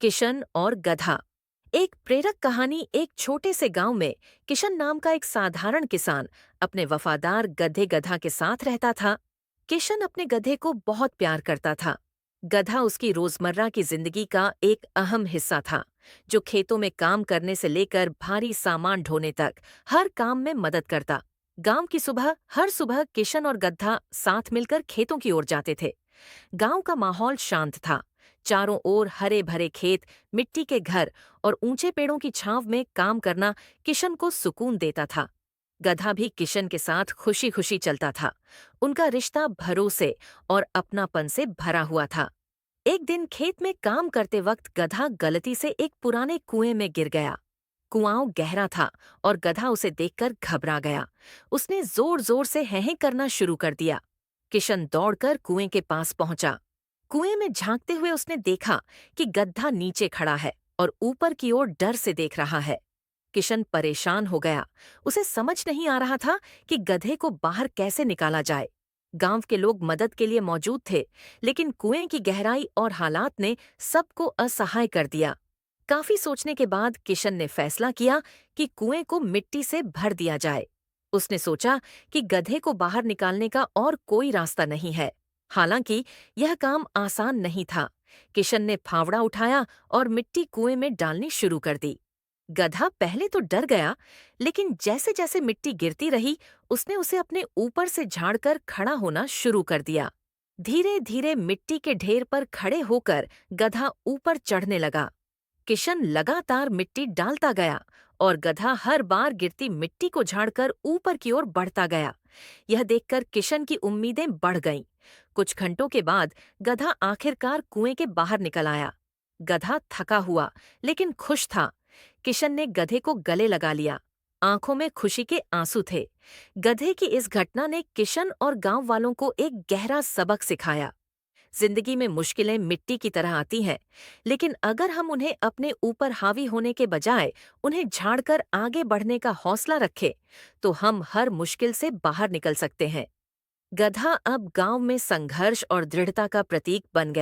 किशन और गधा। एक प्रेरक कहानी। एक छोटे से गांव में किशन नाम का एक साधारण किसान अपने वफादार गधे गधा के साथ रहता था। किशन अपने गधे को बहुत प्यार करता था। गधा उसकी रोजमर्रा की जिंदगी का एक अहम हिस्सा था, जो खेतों में काम करने से लेकर भारी सामान ढोने तक हर काम में मदद करता। गांव की सुबह, हर सुबह किशन और गधा साथ मिलकर खेतों की ओर जाते थे। गांव का माहौल शांत था। चारों ओर हरे भरे खेत, मिट्टी के घर और ऊंचे पेड़ों की छांव में काम करना किशन को सुकून देता था। गधा भी किशन के साथ खुशी खुशी चलता था। उनका रिश्ता भरोसे और अपनापन से भरा हुआ था। एक दिन खेत में काम करते वक्त गधा गलती से एक पुराने कुएं में गिर गया। कुआं गहरा था और गधा उसे देखकर घबरा गया। उसने जोर जोर से हैं करना शुरू कर दिया। किशन दौड़कर कुएं के पास पहुंचा। कुएं में झांकते हुए उसने देखा कि गधा नीचे खड़ा है और ऊपर की ओर डर से देख रहा है। किशन परेशान हो गया। उसे समझ नहीं आ रहा था कि गधे को बाहर कैसे निकाला जाए। गांव के लोग मदद के लिए मौजूद थे, लेकिन कुएं की गहराई और हालात ने सबको असहाय कर दिया। काफी सोचने के बाद किशन ने फैसला किया कि कुएं को मिट्टी से भर दिया जाए। उसने सोचा कि गधे को बाहर निकालने का और कोई रास्ता नहीं है। हालांकि यह काम आसान नहीं था। किशन ने फावड़ा उठाया और मिट्टी कुएं में डालनी शुरू कर दी। गधा पहले तो डर गया, लेकिन जैसे जैसे मिट्टी गिरती रही, उसने उसे अपने ऊपर से झाड़कर खड़ा होना शुरू कर दिया। धीरे धीरे मिट्टी के ढेर पर खड़े होकर गधा ऊपर चढ़ने लगा। किशन लगातार मिट्टी डालता गया और गधा हर बार गिरती मिट्टी को झाड़कर ऊपर की ओर बढ़ता गया। यह देखकर किशन की उम्मीदें बढ़ गईं। कुछ घंटों के बाद गधा आखिरकार कुएं के बाहर निकल आया। गधा थका हुआ लेकिन खुश था। किशन ने गधे को गले लगा लिया। आंखों में खुशी के आंसू थे। गधे की इस घटना ने किशन और गांव वालों को एक गहरा सबक सिखाया। जिंदगी में मुश्किलें मिट्टी की तरह आती हैं, लेकिन अगर हम उन्हें अपने ऊपर हावी होने के बजाय उन्हें झाड़कर आगे बढ़ने का हौसला रखें, तो हम हर मुश्किल से बाहर निकल सकते हैं। गधा अब गांव में संघर्ष और दृढ़ता का प्रतीक बन गया।